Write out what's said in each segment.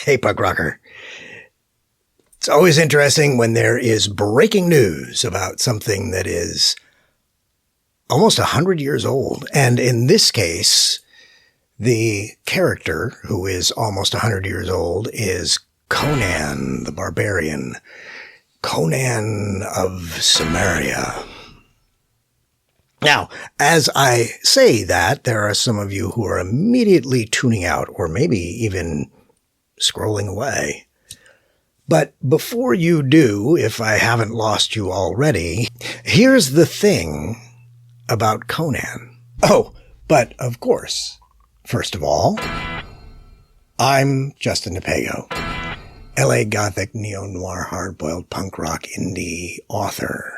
Hey, Puck Rocker. It's always interesting when there is breaking news about something that is almost 100 years old. And in this case, the character who is almost 100 years old is Conan the Barbarian, Conan of Samaria. Now, as I say that, there are some of you who are immediately tuning out or maybe even scrolling away. But before you do, if I haven't lost you already, here's the thing about Conan. Oh, but of course, first of all, I'm Justin DePago, LA Gothic neo-noir hard-boiled punk rock indie author.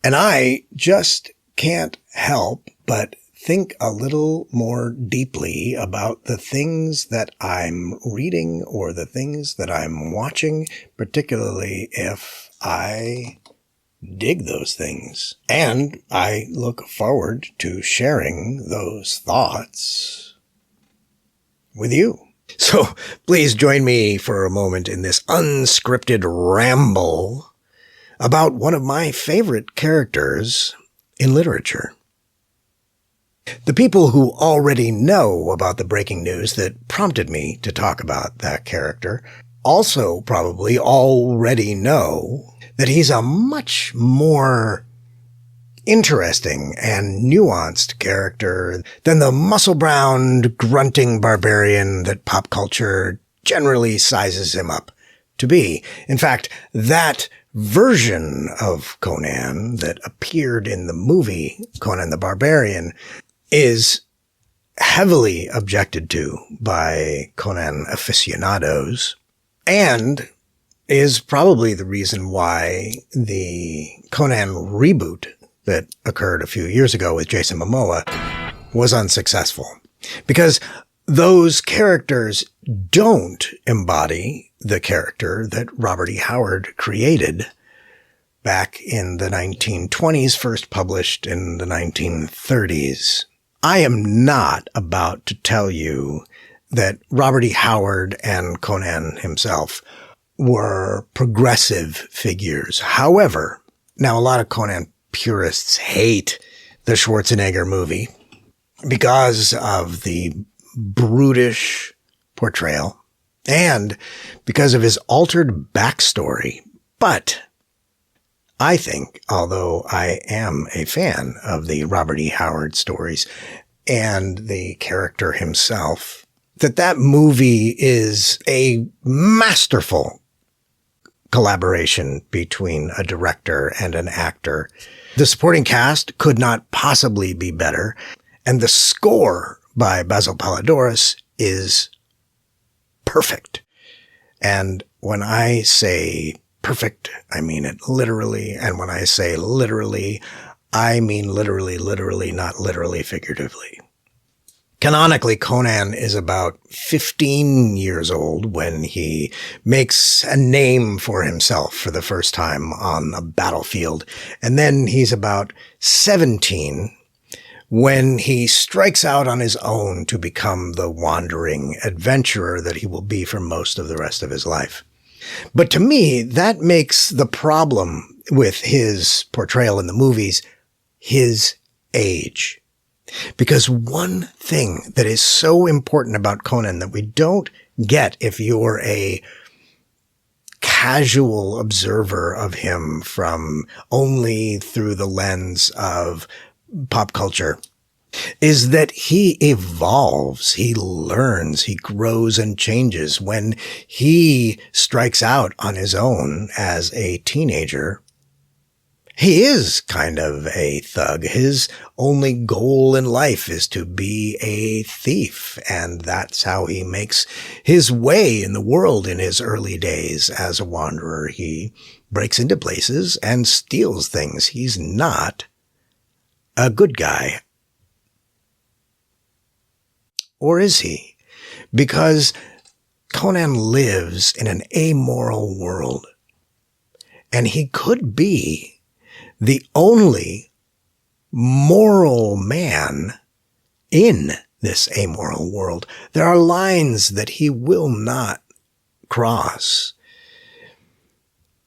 And I just can't help but think a little more deeply about the things that I'm reading or the things that I'm watching, particularly if I dig those things. And I look forward to sharing those thoughts with you. So please join me for a moment in this unscripted ramble about one of my favorite characters in literature. The people who already know about the breaking news that prompted me to talk about that character also probably already know that he's a much more interesting and nuanced character than the muscle-bound, grunting barbarian that pop culture generally sizes him up to be. In fact, that version of Conan that appeared in the movie Conan the Barbarian is heavily objected to by Conan aficionados and is probably the reason why the Conan reboot that occurred a few years ago with Jason Momoa was unsuccessful. Because those characters don't embody the character that Robert E. Howard created back in the 1920s, first published in the 1930s. I am not about to tell you that Robert E. Howard and Conan himself were progressive figures. However, now a lot of Conan purists hate the Schwarzenegger movie because of the brutish portrayal and because of his altered backstory. But I think, although I am a fan of the Robert E. Howard stories and the character himself, that movie is a masterful collaboration between a director and an actor. The supporting cast could not possibly be better, and the score by Basil Palladores is perfect. And when I say perfect, I mean it literally. And when I say literally, I mean literally, not literally figuratively. Canonically, Conan is about 15 years old when he makes a name for himself for the first time on a battlefield. And then he's about 17 when he strikes out on his own to become the wandering adventurer that he will be for most of the rest of his life. But to me, that makes the problem with his portrayal in the movies his age. Because one thing that is so important about Conan that we don't get if you're a casual observer of him from only through the lens of pop culture is that he evolves, he learns, he grows and changes. When he strikes out on his own as a teenager, he is kind of a thug. His only goal in life is to be a thief, and that's how he makes his way in the world in his early days as a wanderer. He breaks into places and steals things. He's not a good guy. Or is he? Because Conan lives in an amoral world, and he could be the only moral man in this amoral world. There are lines that he will not cross.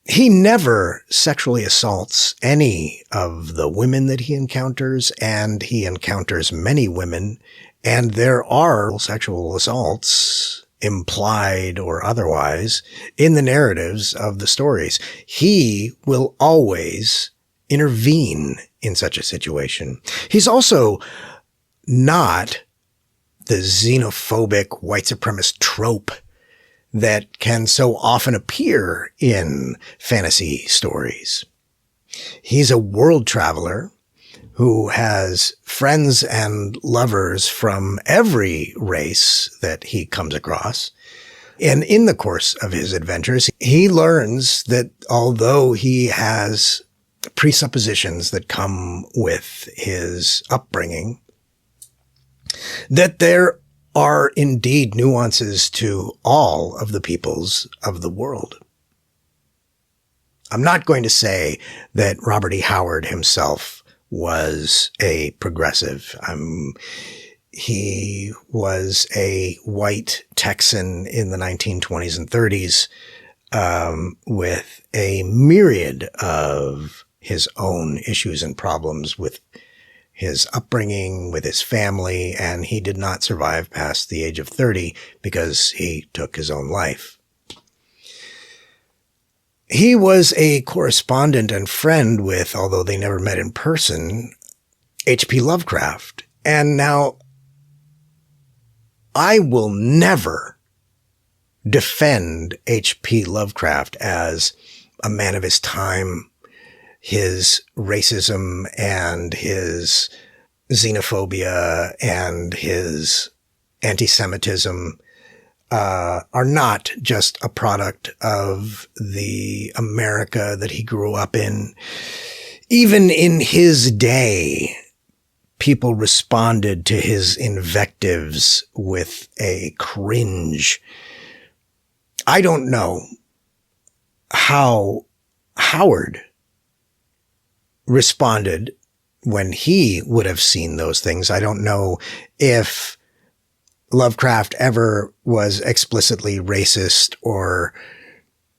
He never sexually assaults any of the women that he encounters, and he encounters many women, and there are sexual assaults, implied or otherwise, in the narratives of the stories. He will always intervene in such a situation. He's also not the xenophobic white supremacist trope that can so often appear in fantasy stories. He's a world traveler who has friends and lovers from every race that he comes across. And in the course of his adventures, he learns that although he has presuppositions that come with his upbringing, that there are indeed nuances to all of the peoples of the world. I'm not going to say that Robert E. Howard himself was a progressive. He was a white Texan in the 1920s and 30s with a myriad of his own issues and problems with his upbringing, with his family, and he did not survive past the age of 30 because he took his own life. He was a correspondent and friend with, although they never met in person, H.P. Lovecraft. And now, I will never defend H.P. Lovecraft as a man of his time. His racism and his xenophobia and his anti-Semitism are not just a product of the America that he grew up in. Even in his day, people responded to his invectives with a cringe. I don't know how Howard responded when he would have seen those things. I don't know if Lovecraft ever was explicitly racist or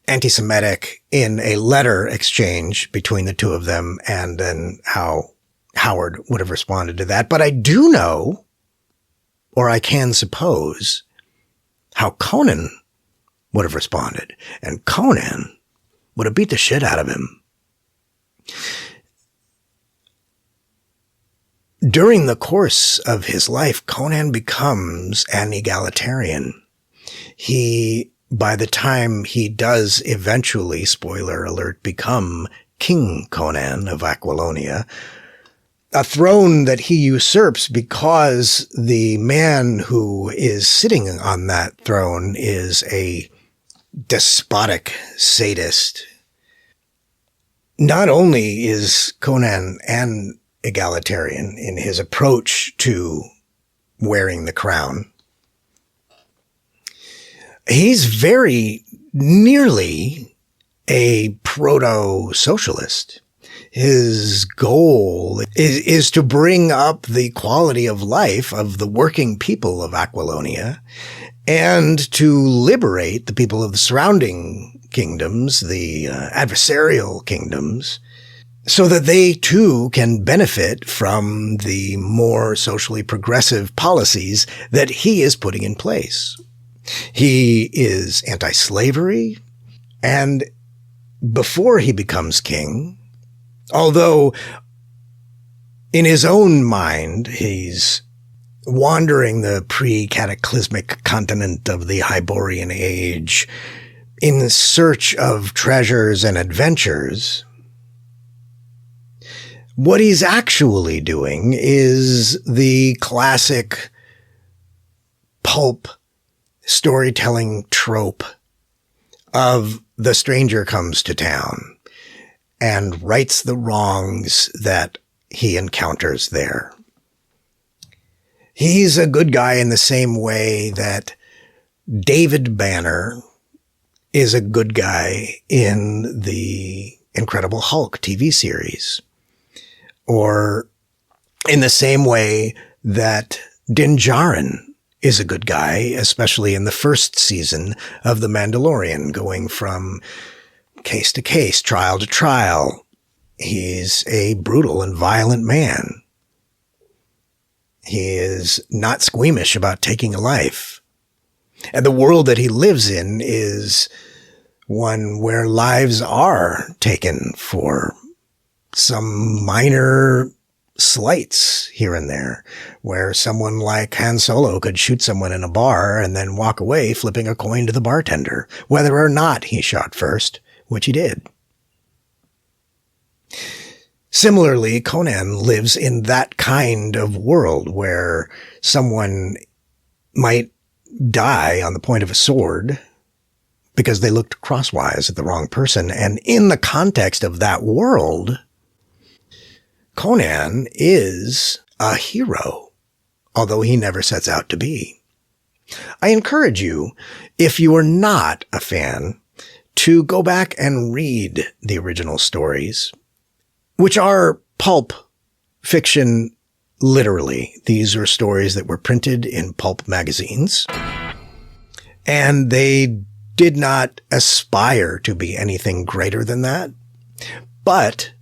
anti-Semitic in a letter exchange between the two of them, and then how Howard would have responded to that. But I do know, or I can suppose, how Conan would have responded. And Conan would have beat the shit out of him. During the course of his life, Conan becomes an egalitarian. By the time he does eventually, spoiler alert, become King Conan of Aquilonia, a throne that he usurps because the man who is sitting on that throne is a despotic sadist. Not only is Conan an egalitarian in his approach to wearing the crown, he's very nearly a proto-socialist. His goal is to bring up the quality of life of the working people of Aquilonia and to liberate the people of the surrounding kingdoms, the adversarial kingdoms, so that they too can benefit from the more socially progressive policies that he is putting in place. He is anti-slavery, and before he becomes king, although in his own mind he's wandering the pre-cataclysmic continent of the Hyborian age in search of treasures and adventures, what he's actually doing is the classic pulp storytelling trope of the stranger comes to town and rights the wrongs that he encounters there. He's a good guy in the same way that David Banner is a good guy in the Incredible Hulk TV series, or in the same way that Din Djarin is a good guy, especially in the first season of The Mandalorian, going from case to case, trial to trial. He's a brutal and violent man. He is not squeamish about taking a life. And the world that he lives in is one where lives are taken for some minor slights here and there, where someone like Han Solo could shoot someone in a bar and then walk away flipping a coin to the bartender, whether or not he shot first, which he did. Similarly, Conan lives in that kind of world where someone might die on the point of a sword because they looked crosswise at the wrong person. And in the context of that world, Conan is a hero, although he never sets out to be. I encourage you, if you are not a fan, to go back and read the original stories, which are pulp fiction, literally. These are stories that were printed in pulp magazines, and they did not aspire to be anything greater than that, but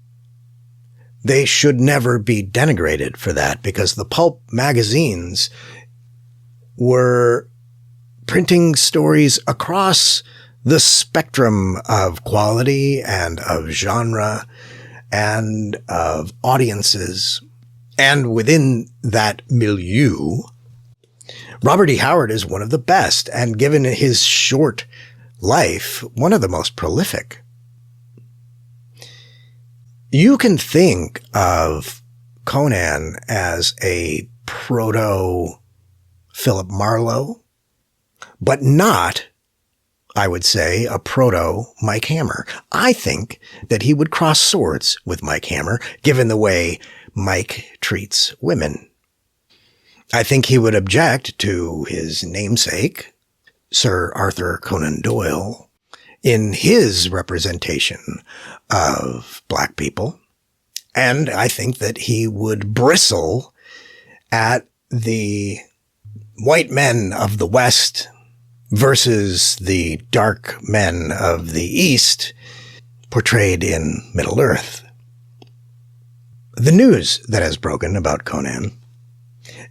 they should never be denigrated for that, because the pulp magazines were printing stories across the spectrum of quality and of genre and of audiences. And within that milieu, Robert E. Howard is one of the best, and given his short life, one of the most prolific. You can think of Conan as a proto-Philip Marlowe, but not, I would say, a proto-Mike Hammer. I think that he would cross swords with Mike Hammer, given the way Mike treats women. I think he would object to his namesake, Sir Arthur Conan Doyle, in his representation of black people. And I think that he would bristle at the white men of the West versus the dark men of the East portrayed in Middle-earth. The news that has broken about Conan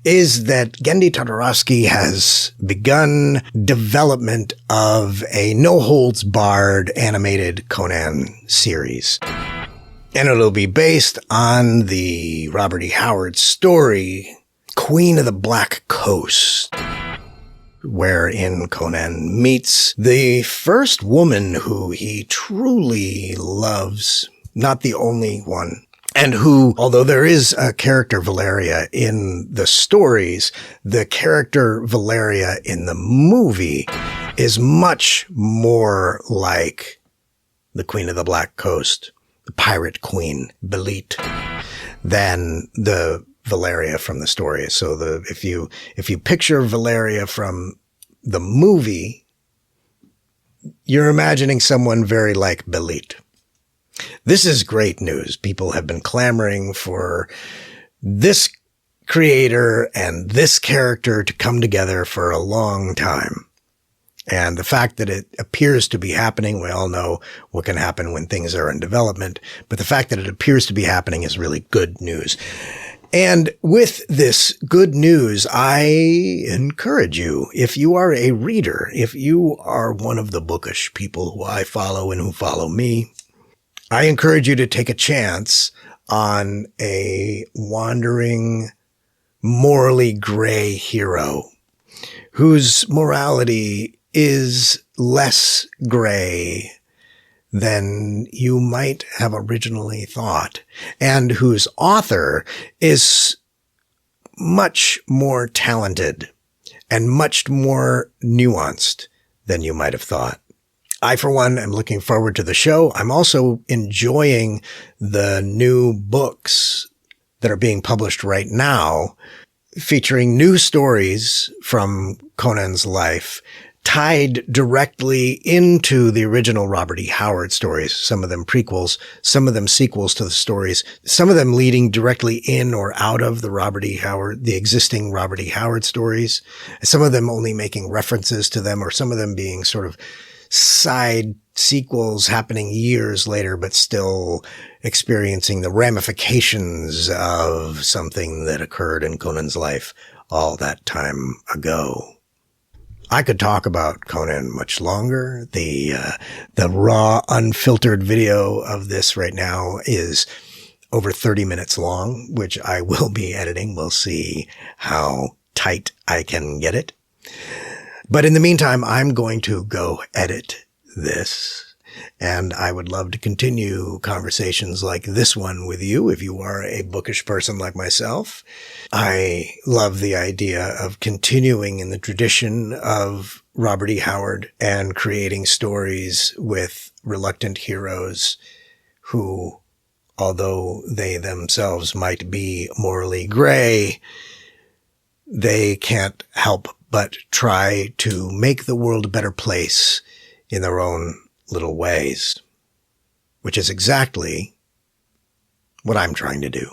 is that Genndy Tartakovsky has begun development of a no-holds-barred animated Conan series. And it'll be based on the Robert E. Howard story, Queen of the Black Coast, wherein Conan meets the first woman who he truly loves, not the only one. And who, although there is a character Valeria in the stories, the character Valeria in the movie is much more like the Queen of the Black Coast, the pirate queen, Belit, than the Valeria from the story. So if you picture Valeria from the movie, you're imagining someone very like Belit. This is great news. People have been clamoring for this creator and this character to come together for a long time. And the fact that it appears to be happening, we all know what can happen when things are in development, but the fact that it appears to be happening is really good news. And with this good news, I encourage you, if you are a reader, if you are one of the bookish people who I follow and who follow me, I encourage you to take a chance on a wandering, morally gray hero whose morality is less gray than you might have originally thought, and whose author is much more talented and much more nuanced than you might have thought. I, for one, am looking forward to the show. I'm also enjoying the new books that are being published right now, featuring new stories from Conan's life tied directly into the original Robert E. Howard stories, some of them prequels, some of them sequels to the stories, some of them leading directly in or out of the existing Robert E. Howard stories, some of them only making references to them, or some of them being sort of side sequels happening years later, but still experiencing the ramifications of something that occurred in Conan's life all that time ago. I could talk about Conan much longer. The raw, unfiltered video of this right now is over 30 minutes long, which I will be editing. We'll see how tight I can get it. But in the meantime, I'm going to go edit this. And I would love to continue conversations like this one with you if you are a bookish person like myself. I love the idea of continuing in the tradition of Robert E. Howard and creating stories with reluctant heroes who, although they themselves might be morally gray, they can't help but try to make the world a better place in their own little ways, which is exactly what I'm trying to do.